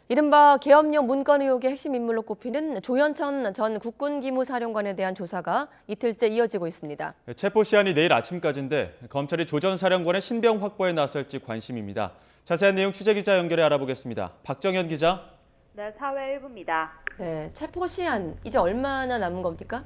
이른바 계엄령 문건 의혹의 핵심 인물로 꼽히는 조현천 전 국군기무사령관에 대한 조사가 이틀째 이어지고 있습니다. 체포 시한이 내일 아침까지인데 검찰이 조 전 사령관의 신병 확보에 나설지 관심입니다. 자세한 내용 취재기자 연결해 알아보겠습니다. 박정현 기자. 네, 사회 일부입니다. 네, 체포 시한 이제 얼마나 남은 겁니까?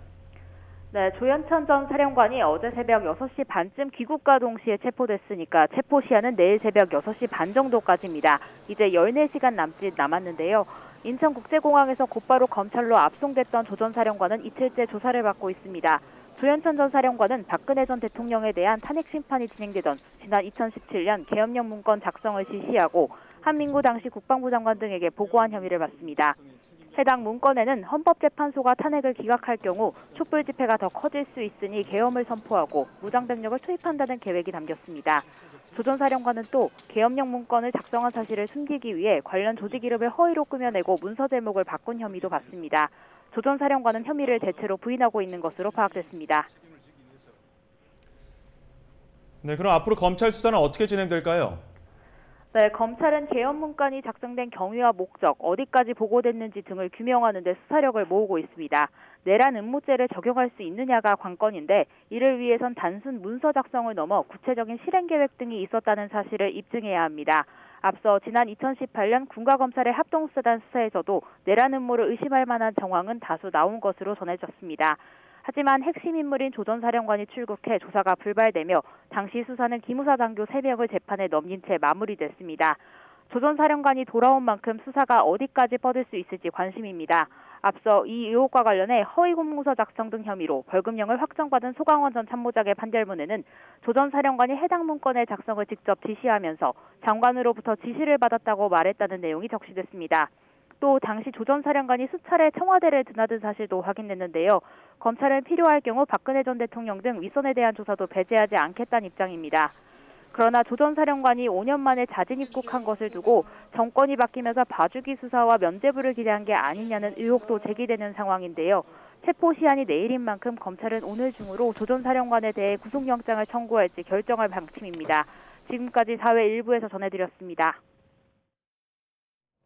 네, 조현천 전 사령관이 어제 새벽 6시 반쯤 귀국과 동시에 체포됐으니까 체포 시한은 내일 새벽 6시 반 정도까지입니다. 이제 14시간 남았는데요. 인천국제공항에서 곧바로 검찰로 압송됐던 조 전 사령관은 이틀째 조사를 받고 있습니다. 조현천 전 사령관은 박근혜 전 대통령에 대한 탄핵 심판이 진행되던 지난 2017년 계엄령 문건 작성을 지시하고 한민구 당시 국방부 장관 등에게 보고한 혐의를 받습니다. 해당 문건에는 헌법재판소가 탄핵을 기각할 경우 촛불 집회가 더 커질 수 있으니 계엄을 선포하고 무장병력을 투입한다는 계획이 담겼습니다. 조 전 사령관은 또 계엄령 문건을 작성한 사실을 숨기기 위해 관련 조직 이름을 허위로 꾸며내고 문서 제목을 바꾼 혐의도 받습니다. 조 전 사령관은 혐의를 대체로 부인하고 있는 것으로 파악됐습니다. 네, 그럼 앞으로 검찰 수사는 어떻게 진행될까요? 네, 검찰은 계엄 문건이 작성된 경위와 목적, 어디까지 보고됐는지 등을 규명하는 데 수사력을 모으고 있습니다. 내란 음모죄를 적용할 수 있느냐가 관건인데 이를 위해선 단순 문서 작성을 넘어 구체적인 실행 계획 등이 있었다는 사실을 입증해야 합니다. 앞서 지난 2018년 군과검찰의 합동수사단 수사에서도 내란 음모를 의심할 만한 정황은 다수 나온 것으로 전해졌습니다. 하지만 핵심 인물인 조 전 사령관이 출국해 조사가 불발되며 당시 수사는 기무사 장교 3명을 재판에 넘긴 채 마무리됐습니다. 조 전 사령관이 돌아온 만큼 수사가 어디까지 뻗을 수 있을지 관심입니다. 앞서 이 의혹과 관련해 허위 공문서 작성 등 혐의로 벌금형을 확정받은 소강원 전 참모장의 판결문에는 조 전 사령관이 해당 문건의 작성을 직접 지시하면서 장관으로부터 지시를 받았다고 말했다는 내용이 적시됐습니다. 또 당시 조 전 사령관이 수차례 청와대를 드나든 사실도 확인됐는데요. 검찰은 필요할 경우 박근혜 전 대통령 등 윗선에 대한 조사도 배제하지 않겠다는 입장입니다. 그러나 조 전 사령관이 5년 만에 자진 입국한 것을 두고 정권이 바뀌면서 봐주기 수사와 면죄부를 기대한 게 아니냐는 의혹도 제기되는 상황인데요. 체포 시한이 내일인 만큼 검찰은 오늘 중으로 조 전 사령관에 대해 구속영장을 청구할지 결정할 방침입니다. 지금까지 사회 일부에서 전해드렸습니다.